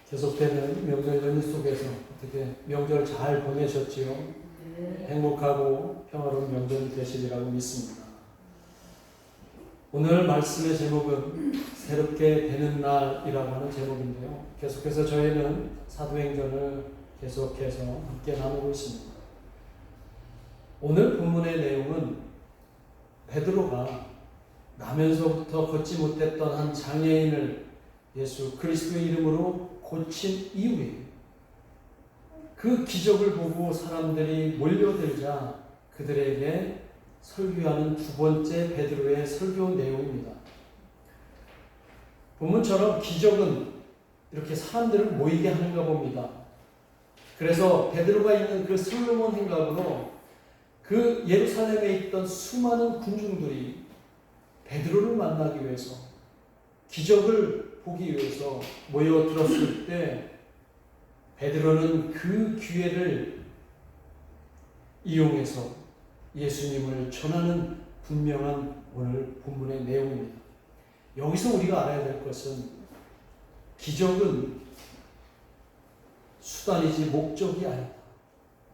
계속되는 명절 연휴 속에서 어떻게 명절 잘 보내셨지요? 네. 행복하고 평화로운 명절이 되시리라고 믿습니다. 오늘 말씀의 제목은 새롭게 되는 날이라고 하는 제목인데요. 계속해서 저희는 사도행전을 계속해서 함께 나누고 있습니다. 오늘 본문의 내용은 베드로가 나면서부터 걷지 못했던 한 장애인을 예수 그리스도의 이름으로 고친 이후에 그 기적을 보고 사람들이 몰려들자 그들에게 설교하는 두 번째 베드로의 설교 내용입니다. 본문처럼 기적은 이렇게 사람들을 모이게 하는가 봅니다. 그래서 베드로가 있는 그 솔로몬 행각으로 그 예루살렘에 있던 수많은 군중들이 베드로를 만나기 위해서 기적을 보기 위해서 모여들었을 때 베드로는 그 기회를 이용해서 예수님을 전하는 분명한 오늘 본문의 내용입니다. 여기서 우리가 알아야 될 것은 기적은 수단이지 목적이 아니다.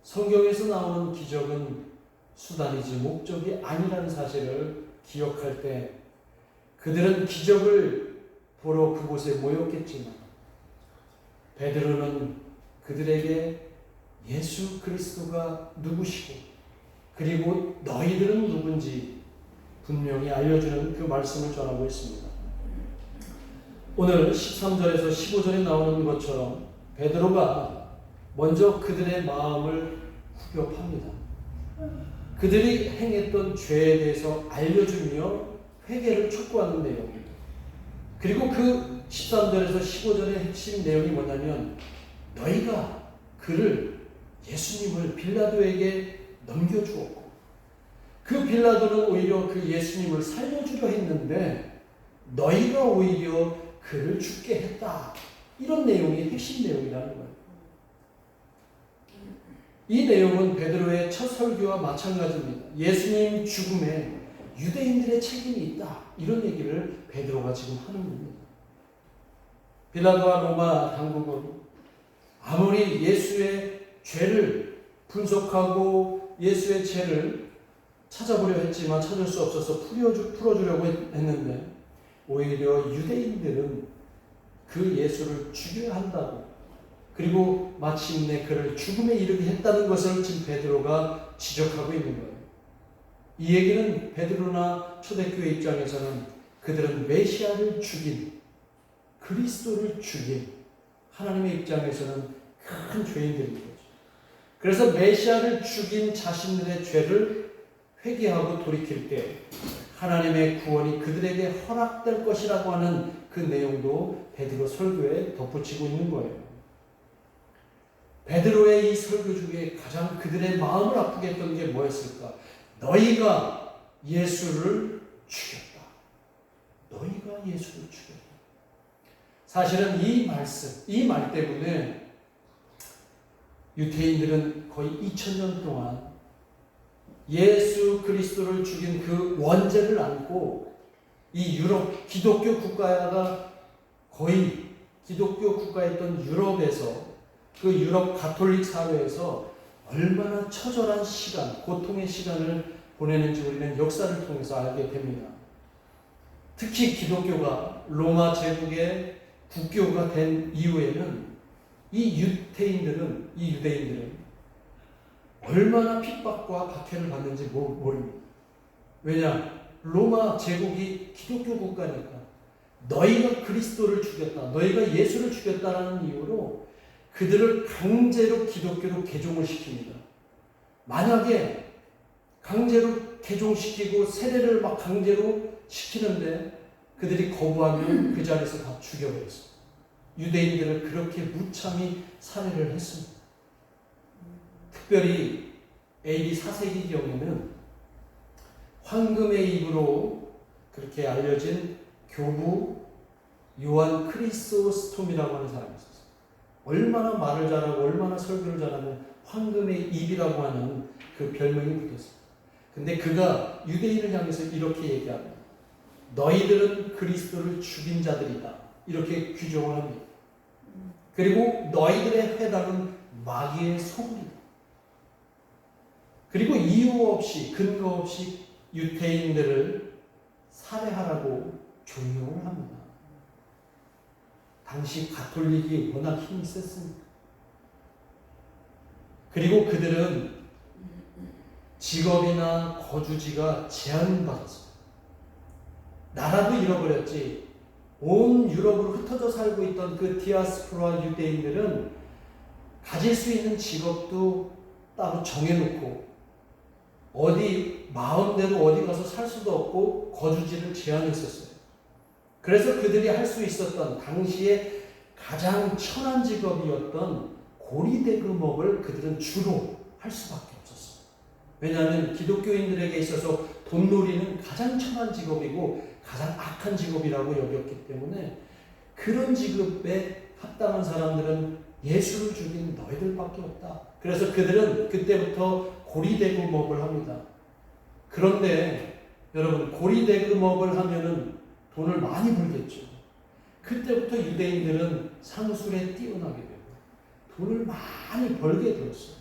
성경에서 나오는 기적은 수단이지 목적이 아니라는 사실을 기억할 때 그들은 기적을 보러 그곳에 모였겠지만 베드로는 그들에게 예수 그리스도가 누구시고 그리고 너희들은 누군지 분명히 알려주는 그 말씀을 전하고 있습니다. 오늘 13절에서 15절에 나오는 것처럼 베드로가 먼저 그들의 마음을 후벼팝니다. 그들이 행했던 죄에 대해서 알려주며 회개를 촉구하는 내용입니다. 그리고 그 13절에서 15절의 핵심 내용이 뭐냐면 너희가 그를 예수님을 빌라도에게 넘겨주었고 그 빌라도는 오히려 그 예수님을 살려주려 했는데 너희가 오히려 그를 죽게 했다. 이런 내용이 핵심 내용이라는 거예요. 이 내용은 베드로의 첫 설교와 마찬가지입니다. 예수님 죽음에 유대인들의 책임이 있다. 이런 얘기를 베드로가 지금 하는 겁니다. 빌라도와 로마 당국은 아무리 예수의 죄를 분석하고 예수의 죄를 찾아보려 했지만 찾을 수 없어서 풀어주려고 했는데 오히려 유대인들은 그 예수를 죽여야 한다고 그리고 마침내 그를 죽음에 이르게 했다는 것을 지금 베드로가 지적하고 있는 거예요. 이 얘기는 베드로나 초대교회 입장에서는 그들은 메시아를 죽인 그리스도를 죽인 하나님의 입장에서는 큰 죄인들인 거죠. 그래서 메시아를 죽인 자신들의 죄를 회개하고 돌이킬 때 하나님의 구원이 그들에게 허락될 것이라고 하는 그 내용도 베드로 설교에 덧붙이고 있는 거예요. 베드로의 이 설교 중에 가장 그들의 마음을 아프게 했던 게 뭐였을까? 너희가 예수를 죽였다. 너희가 예수를 죽였다. 사실은 이 말씀, 이 말 때문에 유대인들은 거의 2000년 동안 예수 그리스도를 죽인 그 원죄를 안고 이 유럽 기독교 국가가 거의 기독교 국가였던 유럽에서 그 유럽 가톨릭 사회에서 얼마나 처절한 시간, 고통의 시간을 보내는지 우리는 역사를 통해서 알게 됩니다. 특히 기독교가 로마 제국의 국교가 된 이후에는 이 유대인들은 얼마나 핍박과 박해를 받는지 모릅니다. 왜냐? 로마 제국이 기독교 국가니까 너희가 그리스도를 죽였다, 너희가 예수를 죽였다라는 이유로 그들을 강제로 기독교로 개종을 시킵니다. 만약에 강제로 개종시키고 세례를 막 강제로 시키는데 그들이 거부하면 그 자리에서 다 죽여버렸어요. 유대인들을 그렇게 무참히 살해를 했습니다. 특별히 AD 4세기경에는 황금의 입으로 그렇게 알려진 교부 요한 크리소스톰이라고 하는 사람이 있었어요. 얼마나 말을 잘하고 얼마나 설교를 잘하면 황금의 입이라고 하는 그 별명이 붙었어요. 근데 그가 유대인을 향해서 이렇게 얘기합니다. 너희들은 그리스도를 죽인 자들이다. 이렇게 규정을 합니다. 그리고 너희들의 회당은 마귀의 소굴이다. 그리고 이유 없이 근거 없이 유대인들을 살해하라고 종용을 합니다. 당시 가톨릭이 워낙 힘이 셌으니까. 그리고 그들은 직업이나 거주지가 제한받았어요. 나라도 잃어버렸지. 온 유럽으로 흩어져 살고 있던 그 디아스포라 유대인들은 가질 수 있는 직업도 따로 정해놓고 어디 마음대로 어디 가서 살 수도 없고 거주지를 제한했었어요. 그래서 그들이 할 수 있었던 당시에 가장 천한 직업이었던 고리대금업을 그들은 주로 할 수밖에 없었어요. 왜냐하면 기독교인들에게 있어서 돈놀이는 가장 천한 직업이고 가장 악한 직업이라고 여겼기 때문에 그런 직업에 합당한 사람들은 예수를 죽인 너희들밖에 없다. 그래서 그들은 그때부터 고리대금업을 합니다. 그런데 여러분, 고리대금업을 하면은 돈을 많이 벌겠죠. 그때부터 유대인들은 상술에 뛰어나게 되고 돈을 많이 벌게 되었어요.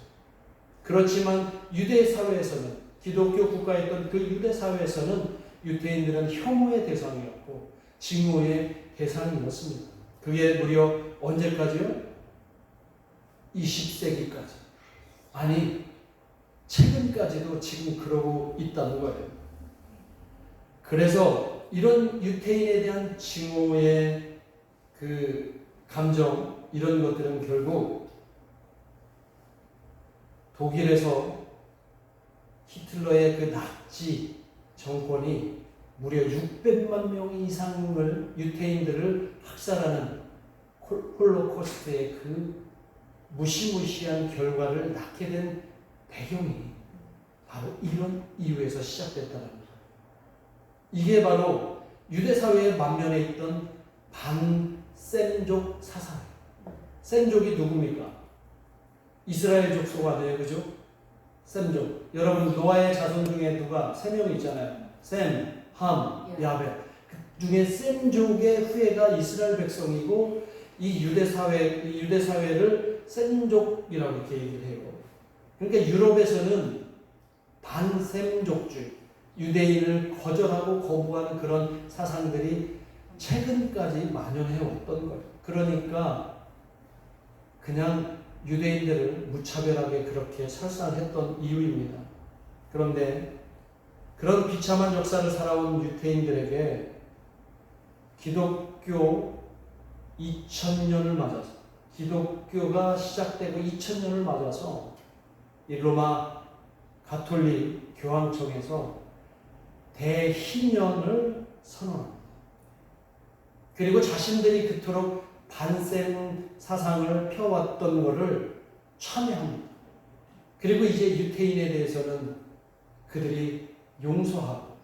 그렇지만 유대 사회에서는, 기독교 국가였던 그 유대 사회에서는 유대인들은 혐오의 대상이었고 증오의 대상이었습니다. 그게 무려 언제까지요? 20세기까지. 아니, 최근까지도 지금 그러고 있다는 거예요. 그래서 이런 유대인에 대한 증오의 그 감정, 이런 것들은 결국 독일에서 히틀러의 그 나치 정권이 무려 600만 명 이상을 유대인들을 학살하는 홀로코스트의 그 무시무시한 결과를 낳게 된 배경이 바로 이런 이유에서 시작됐다는 겁니다. 이게 바로 유대 사회의 만면에 있던 반셈족 사상이에요. 셈족이 누굽니까? 이스라엘 족속 아니에요, 그죠? 셈족. 여러분, 노아의 자손 중에 누가 3명 있잖아요. 셈, 함, 야벳. 그 중에 셈족의 후예가 이스라엘 백성이고 이 유대 사회를 셈족이라고 이렇게 얘기를 해요. 그러니까 유럽에서는 반셈족주의, 유대인을 거절하고 거부하는 그런 사상들이 최근까지 만연해 왔던 거예요. 그러니까 그냥 유대인들을 무차별하게 그렇게 설상했던 이유입니다. 그런데 그런 비참한 역사를 살아온 유대인들에게 기독교 2000년을 맞아서, 기독교가 시작되고 2000년을 맞아서 이 로마 가톨릭 교황청에서 대희년을 선언합니다. 그리고 자신들이 그토록 반셈 사상을 펴왔던 것을 참여합니다. 그리고 이제 유대인에 대해서는 그들이 용서하고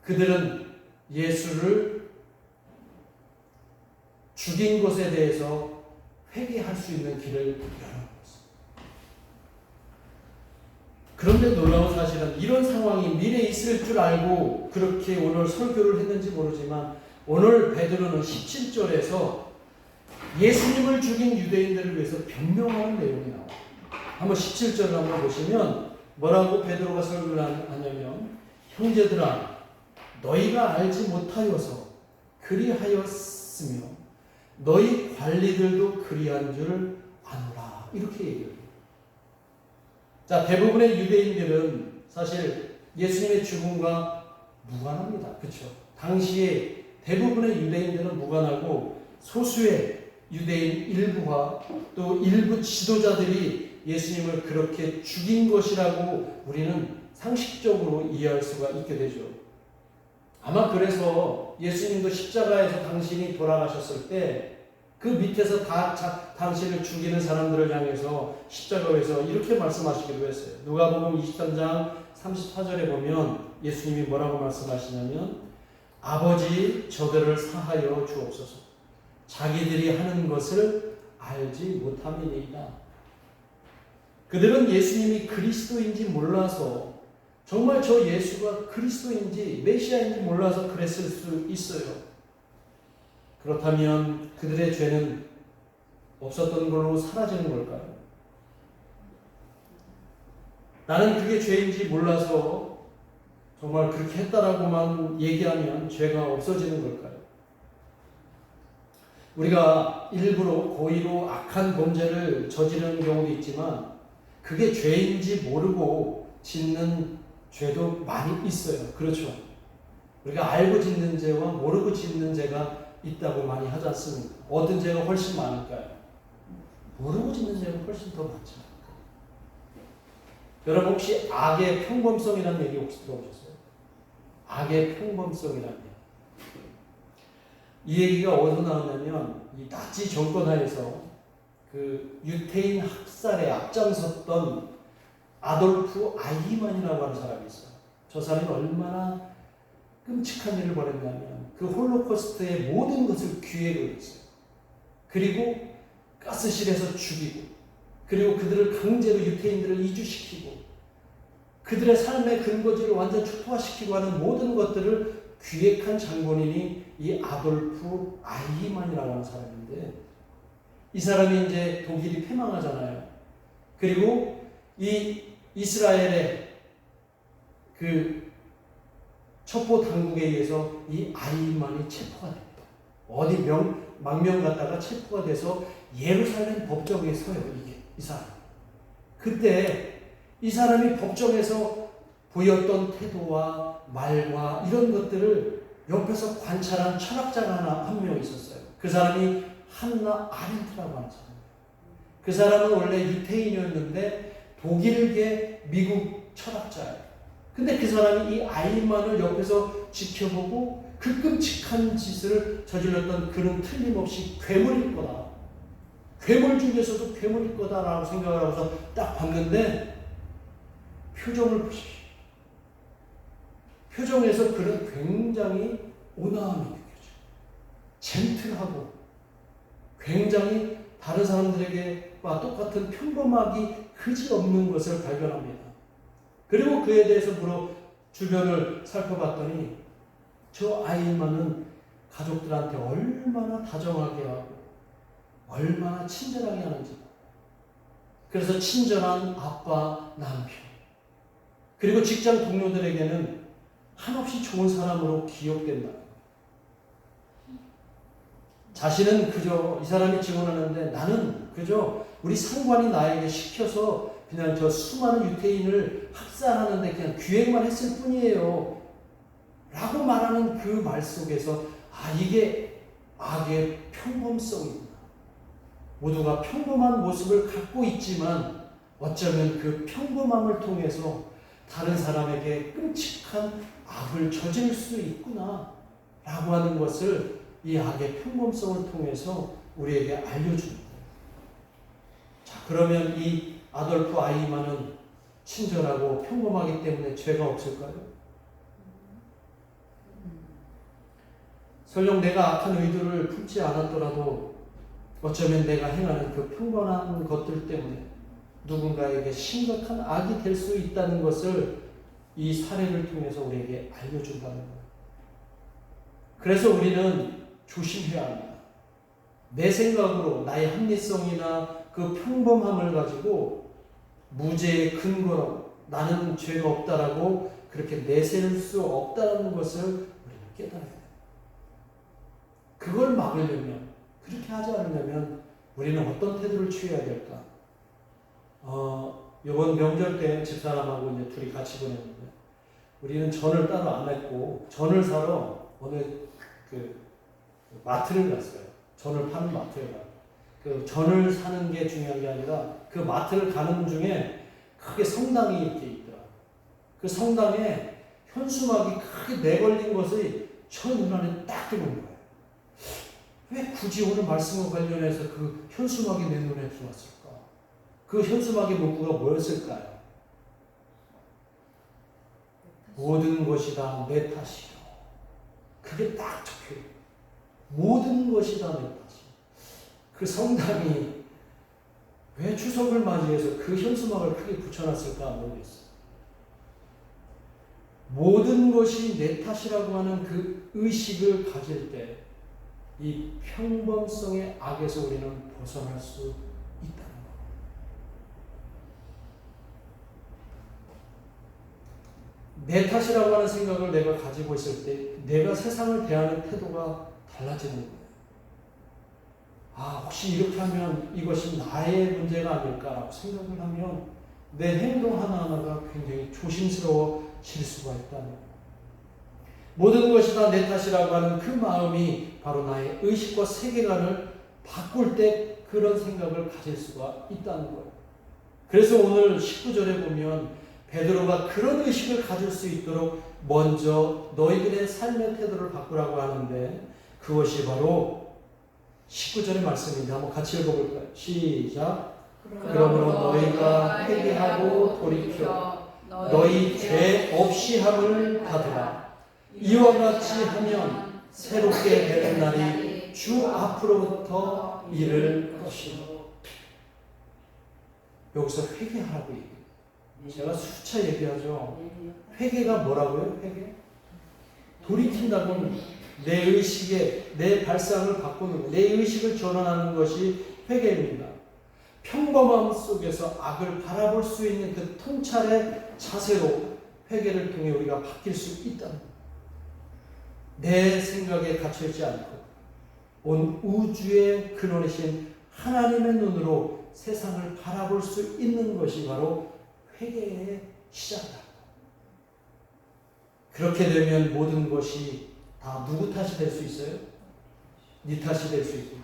그들은 예수를 죽인 것에 대해서 회개할 수 있는 길을 열어놓은 것입니다. 그런데 놀라운 사실은 이런 상황이 미래에 있을 줄 알고 그렇게 오늘 설교를 했는지 모르지만 오늘 베드로는 17절에서 예수님을 죽인 유대인들을 위해서 변명하는 내용이 나와요. 한번 17절을 한번 보시면 뭐라고 베드로가 설교를 하냐면, 형제들아 너희가 알지 못하여서 그리하였으며 너희 관리들도 그리한 줄 아노라, 이렇게 얘기해요. 자, 대부분의 유대인들은 사실 예수님의 죽음과 무관합니다. 그렇죠? 당시에 대부분의 유대인들은 무관하고 소수의 유대인 일부와 또 일부 지도자들이 예수님을 그렇게 죽인 것이라고 우리는 상식적으로 이해할 수가 있게 되죠. 아마 그래서 예수님도 십자가에서 당신이 돌아가셨을 때 그 밑에서 다 당신을 죽이는 사람들을 향해서 십자가에서 이렇게 말씀하시기도 했어요. 누가복음 23장 34절에 보면 예수님이 뭐라고 말씀하시냐면, 아버지 저들을 사하여 주옵소서, 자기들이 하는 것을 알지 못함이니이다. 그들은 예수님이 그리스도인지 몰라서, 정말 저 예수가 그리스도인지 메시아인지 몰라서 그랬을 수 있어요. 그렇다면 그들의 죄는 없었던 걸로 사라지는 걸까요? 나는 그게 죄인지 몰라서 정말 그렇게 했다라고만 얘기하면 죄가 없어지는 걸까요? 우리가 일부러 고의로 악한 범죄를 저지르는 경우도 있지만 그게 죄인지 모르고 짓는 죄도 많이 있어요. 그렇죠? 우리가 알고 짓는 죄와 모르고 짓는 죄가 있다고 많이 하지 않습니까? 어떤 죄가 훨씬 많을까요? 모르고 짓는 죄가 훨씬 더 많지 않을까요? 여러분 혹시 악의 평범성이라는 얘기 혹시 들어보셨어요? 악의 평범성이라는 얘기. 이 얘기가 어디서 나왔냐면 이 나치 정권 하에서 그 유태인 학살에 앞장섰던 아돌프 아이히만이라고 하는 사람이 있어요. 저 사람이 얼마나 끔찍한 일을 벌였냐면 그 홀로코스트의 모든 것을 기획을 했어요. 그리고 가스실에서 죽이고 그리고 그들을 강제로 유태인들을 이주시키고 그들의 삶의 근거지를 완전 초토화시키고 하는 모든 것들을 기획한 장본인이 이 아돌프 아이히만이라고 하는 사람인데 이 사람이 이제 독일이 패망하잖아요. 그리고 이 이스라엘의 그 첩보 당국에 의해서 이 아이히만이 체포가 됩니다. 어디 망명 갔다가 체포가 돼서 예루살렘 법정에 서요. 이 사람. 그때 이 사람이 법정에서 보였던 태도와 말과 이런 것들을 옆에서 관찰한 철학자가 한 명 있었어요. 그 사람이 한나 아렌트라고 하는 사람이에요. 그 사람은 원래 유태인이었는데 독일계 미국 철학자예요. 근데 그 사람이 이 아이히만을 옆에서 지켜보고 그 끔찍한 짓을 저질렀던 그는 틀림없이 괴물일 거다. 괴물 중에서도 괴물일 거다라고 생각을 하고서 딱 봤는데 표정을 보십시오. 표정에서 그는 굉장히 온화함이 느껴져요. 젠틀하고 굉장히 다른 사람들에게와 똑같은 평범하기 그지없는 것을 발견합니다. 그리고 그에 대해서 주변을 살펴봤더니 저 아이히만은 가족들한테 얼마나 다정하게 하고 얼마나 친절하게 하는지. 그래서 친절한 아빠, 남편 그리고 직장 동료들에게는 한없이 좋은 사람으로 기억된다. 자신은 그저 이 사람이 증언하는데 나는 그저 우리 상관이 나에게 시켜서 그냥 저 수많은 유태인을 학살하는데 그냥 기획만 했을 뿐이에요. 라고 말하는 그 말 속에서 이게 악의 평범성이구나. 모두가 평범한 모습을 갖고 있지만 어쩌면 그 평범함을 통해서 다른 사람에게 끔찍한 악을 저지를 수 있구나 라고 하는 것을 이 악의 평범성을 통해서 우리에게 알려줍니다. 자, 그러면 이 아돌프 아이히만은 친절하고 평범하기 때문에 죄가 없을까요? 설령 내가 악한 의도를 품지 않았더라도 어쩌면 내가 행하는 그 평범한 것들 때문에 누군가에게 심각한 악이 될 수 있다는 것을 이 사례를 통해서 우리에게 알려준다는 거예요. 그래서 우리는 조심해야 합니다. 내 생각으로 나의 합리성이나 그 평범함을 가지고 무죄의 근거로 나는 죄가 없다라고 그렇게 내세울 수 없다는 것을 우리는 깨달아야 돼요. 그걸 막으려면, 그렇게 하지 않으려면 우리는 어떤 태도를 취해야 될까? 이번 명절 때 집사람하고 이제 둘이 같이 보냈는데 우리는 전을 따로 안 했고 전을 사러 어느 그 마트를 갔어요. 전을 파는 마트에 가요. 그 전을 사는 게 중요한 게 아니라 그 마트를 가는 중에 크게 성당이 이렇게 있더라고요. 그 성당에 현수막이 크게 내걸린 것이 저 눈안에 딱 들어온 거예요. 왜 굳이 오늘 말씀과 관련해서 그 현수막이 내 눈에 들어왔을까? 그 현수막의 문구가 뭐였을까요? 모든 것이 다 내 탓이요. 그게 딱 적혀요. 모든 것이 다 내 탓이요. 그 성당이 왜 추석을 맞이해서 그 현수막을 크게 붙여놨을까 모르겠어요. 모든 것이 내 탓이라고 하는 그 의식을 가질 때 이 평범성의 악에서 우리는 벗어날 수 있다는 것. 내 탓이라고 하는 생각을 내가 가지고 있을 때 내가 세상을 대하는 태도가 달라지는 거예요. 아, 혹시 이렇게 하면 이것이 나의 문제가 아닐까라고 생각을 하면 내 행동 하나하나가 굉장히 조심스러워질 수가 있다는 거예요. 모든 것이 다 내 탓이라고 하는 그 마음이 바로 나의 의식과 세계관을 바꿀 때 그런 생각을 가질 수가 있다는 거예요. 그래서 오늘 19절에 보면 베드로가 그런 의식을 가질 수 있도록 먼저 너희들의 삶의 태도를 바꾸라고 하는데 그것이 바로 19절의 말씀입니다. 한번 같이 읽어볼까요? 시작. 그러므로 너희가 회개하고 돌이켜 너희 죄 없이 함을 받으라. 이와 같이 하면 새롭게 되는 날이 주 앞으로부터 이를 것이요. 여기서 회개하라고 얘기해요. 제가 수차 얘기하죠. 회개가 뭐라고요? 회개? 돌이킨다고는 내 의식에 내 발상을 바꾸는 것, 내 의식을 전환하는 것이 회개입니다. 평범함 속에서 악을 바라볼 수 있는 그 통찰의 자세로 회개를 통해 우리가 바뀔 수 있다는 것. 내 생각에 갇혀있지 않고 온 우주의 근원이신 하나님의 눈으로 세상을 바라볼 수 있는 것이 바로 회개의 시작이다. 그렇게 되면 모든 것이 다 누구 탓이 될 수 있어요? 네 탓이 될 수 있고,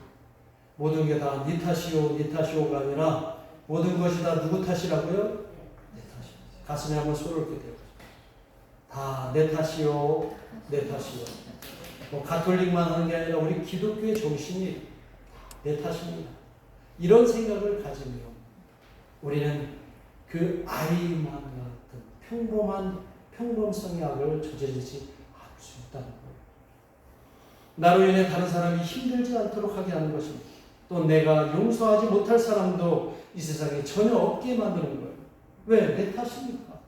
모든 게 다 네 탓이요, 네 탓이요가 아니라 모든 것이 다 누구 탓이라고요? 내 탓이요. 가슴에 한번 손을 이렇게 대고 다 내 탓이요, 내 탓이요. 뭐 가톨릭만 하는 게 아니라 우리 기독교의 정신이 내 탓입니다. 이런 생각을 가지면 우리는 그 아이만 같은 평범성의 악을 저지르지 않을 수 있다는 거예요. 나로 인해 다른 사람이 힘들지 않도록 하게 하는 것입니다. 또 내가 용서하지 못할 사람도 이 세상에 전혀 없게 만드는 거예요. 왜? 내 탓입니까?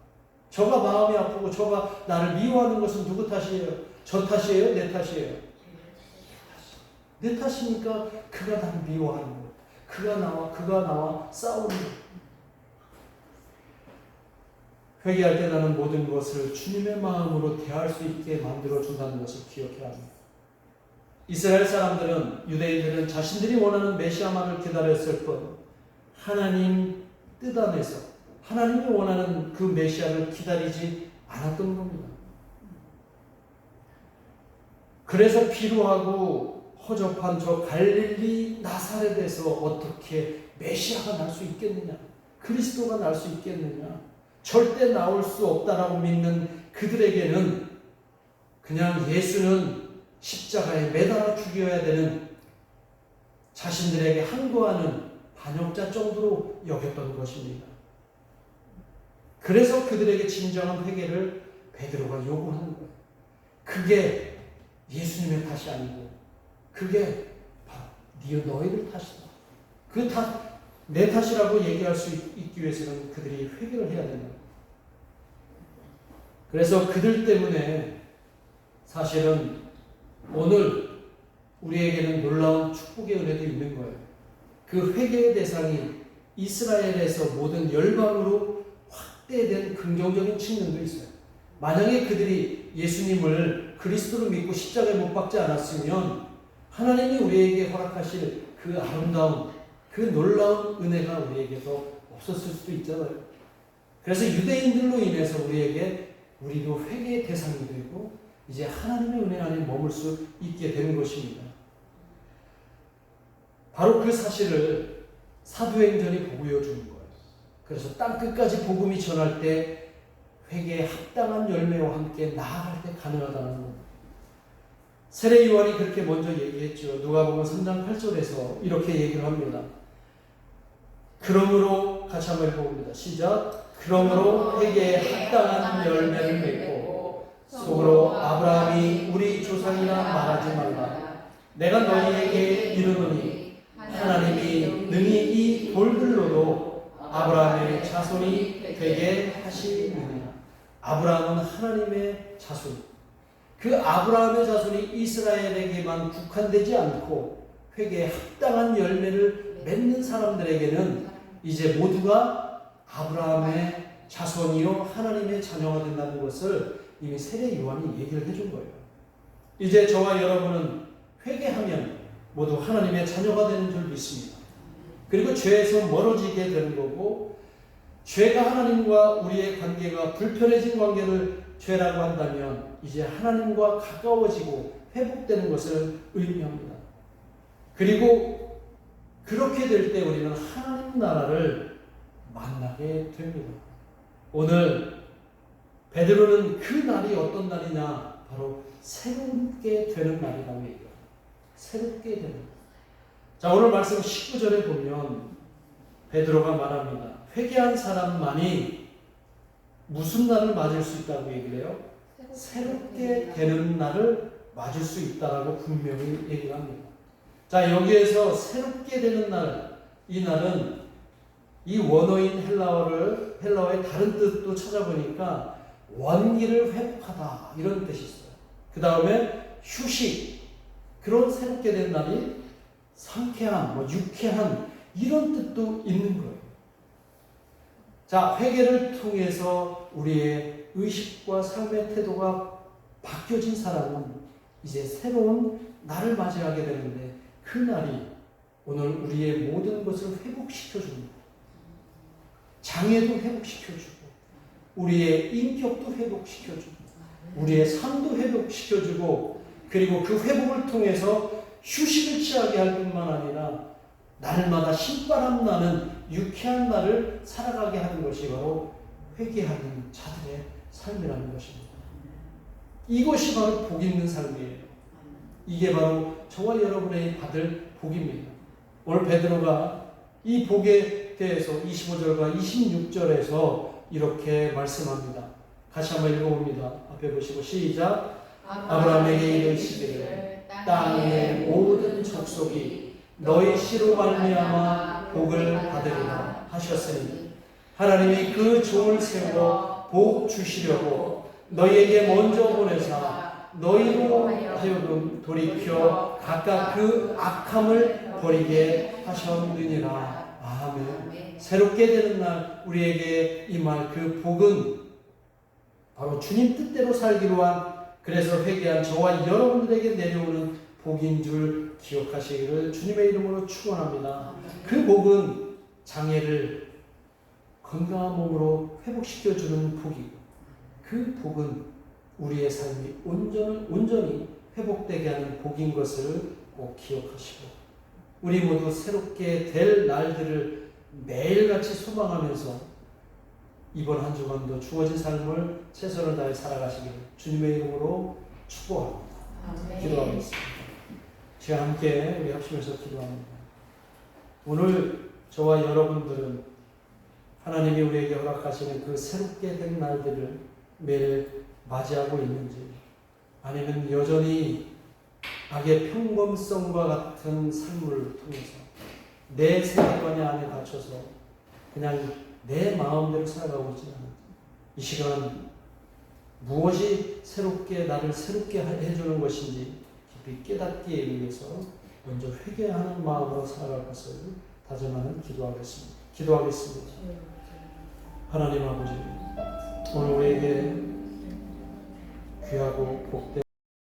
저가 마음이 아프고 저가 나를 미워하는 것은 누구 탓이에요? 저 탓이에요? 내 탓이에요? 내 탓이니까 그가 나를 미워하는 거예요. 그가 나와 싸우는 거예요. 회개할 때 나는 모든 것을 주님의 마음으로 대할 수 있게 만들어준다는 것을 기억해야 합니다. 이스라엘 사람들은, 유대인들은 자신들이 원하는 메시아만을 기다렸을 뿐 하나님 뜻 안에서 하나님이 원하는 그 메시아를 기다리지 않았던 겁니다. 그래서 피로하고 허접한 저 갈릴리 나사렛에서 어떻게 메시아가 날 수 있겠느냐, 그리스도가 날 수 있겠느냐, 절대 나올 수 없다라고 믿는 그들에게는 그냥 예수는 십자가에 매달아 죽여야 되는 자신들에게 항거하는 반역자 정도로 여겼던 것입니다. 그래서 그들에게 진정한 회개를 베드로가 요구하는 거예요. 그게 예수님의 탓이 아니고 그게 바로 너희들 탓이다. 그 탓, 내 탓이라고 얘기할 수 있기 위해서는 그들이 회개를 해야 된다. 그래서 그들 때문에 사실은 오늘 우리에게는 놀라운 축복의 은혜도 있는 거예요. 그 회개의 대상이 이스라엘에서 모든 열방으로 확대된 긍정적인 측면도 있어요. 만약에 그들이 예수님을 그리스도로 믿고 십자가에 못 박지 않았으면 하나님이 우리에게 허락하실 그 아름다운, 그 놀라운 은혜가 우리에게서 없었을 수도 있잖아요. 그래서 유대인들로 인해서 우리도 회개의 대상이 되고 이제 하나님의 은혜 안에 머물 수 있게 되는 것입니다. 바로 그 사실을 사도행전이 보여주는 거예요. 그래서 땅끝까지 복음이 전할 때 회개에 합당한 열매와 함께 나아갈 때 가능하다는 겁니다. 세례 요한이 그렇게 먼저 얘기했죠. 누가복음 3장 8절에서 이렇게 얘기를 합니다. 그러므로 같이 한번 해봅니다. 시작. 그러므로 회개에 합당한 열매를 맺고 속으로 아브라함이 우리 조상이라 말하지 말라. 내가 너희에게 이르노니 하나님이 능히 이 돌들로도 아브라함의 자손이 되게 하시느니라. 아브라함은 하나님의 자손. 그 아브라함의 자손이 이스라엘에게만 국한되지 않고 회개에 합당한 열매를 맺는 사람들에게는 이제 모두가 아브라함의 자손이요 하나님의 자녀가 된다는 것을 이미 세례 요한이 얘기를 해준 거예요. 이제 저와 여러분은 회개하면 모두 하나님의 자녀가 되는 줄 믿습니다. 그리고 죄에서 멀어지게 되는 거고, 죄가 하나님과 우리의 관계가 불편해진 관계를 죄라고 한다면 이제 하나님과 가까워지고 회복되는 것을 의미합니다. 그리고 그렇게 될 때 우리는 하나님 나라를 만나게 됩니다. 오늘 베드로는 그 날이 어떤 날이냐? 바로 새롭게 되는 날이라고 얘기해요. 새롭게 되는 날. 자, 오늘 말씀 19절에 보면 베드로가 말합니다. 회개한 사람만이 무슨 날을 맞을 수 있다고 얘기를 해요? 새롭게 되는 날을 맞을 수 있다라고 분명히 얘기를 합니다. 자, 여기에서 새롭게 되는 날, 이 날은 이 원어인 헬라어의 다른 뜻도 찾아보니까 원기를 회복하다 이런 뜻이 있어요. 그 다음에 휴식, 그런 새롭게 된 날이 상쾌한, 유쾌한 이런 뜻도 있는 거예요. 자, 회개를 통해서 우리의 의식과 삶의 태도가 바뀌어진 사람은 이제 새로운 날을 맞이하게 되는데, 그 날이 오늘 우리의 모든 것을 회복시켜줍니다. 장애도 회복시켜주고, 우리의 인격도 회복시켜주고, 우리의 삶도 회복시켜주고, 그리고 그 회복을 통해서 휴식을 취하게 할 뿐만 아니라 날마다 신바람 나는 유쾌한 날을 살아가게 하는 것이 바로 회개하는 자들의 삶이라는 것입니다. 이것이 바로 복 있는 삶이에요. 이게 바로 저와 여러분의 받을 복입니다. 오늘 베드로가 이 복에 대해서 25절과 26절에서 이렇게 말씀합니다. 같이 한번 읽어봅니다. 앞에 보시고 시작. 아브라함에게 이르시기를 땅의 모든 족속이 너희 씨로 말미암아 복을 받으리라 하셨으니, 하나님이 그 종을 세워 복 주시려고 너희에게 먼저 보내사 너희로 하여금 돌이켜 각각 그 악함을 버리게 하셨느니라. 아멘. 새롭게 되는 날 우리에게 임할 그 복은 바로 주님 뜻대로 살기로 한, 그래서 회개한 저와 여러분들에게 내려오는 복인 줄 기억하시기를 주님의 이름으로 축원합니다. 그 복은 장애를 건강한 몸으로 회복시켜주는 복이고, 그 복은 우리의 삶이 온전히 회복되게 하는 복인 것을 꼭 기억하시고, 우리 모두 새롭게 될 날들을 매일같이 소망하면서 이번 한 주간도 주어진 삶을 최선을 다해 살아가시기를 주님의 이름으로 축복합니다. 기도하겠습니다. 제가 함께 우리 합심해서 기도합니다. 오늘 저와 여러분들은 하나님이 우리에게 허락하시는 그 새롭게 된 날들을 매일 맞이하고 있는지, 아니면 여전히 악의 평범성과 같은 삶을 통해서 내 세계관 안에 갇혀서 그냥 내 마음대로 살아가고 있지 않은지, 이 시간 무엇이 새롭게 나를 새롭게 해주는 것인지 깊이 깨닫기에 위해서 먼저 회개하는 마음으로 살아갈 것을 다짐하는 기도하겠습니다. 하나님 아버지, 오늘 우리에게 귀하고 복된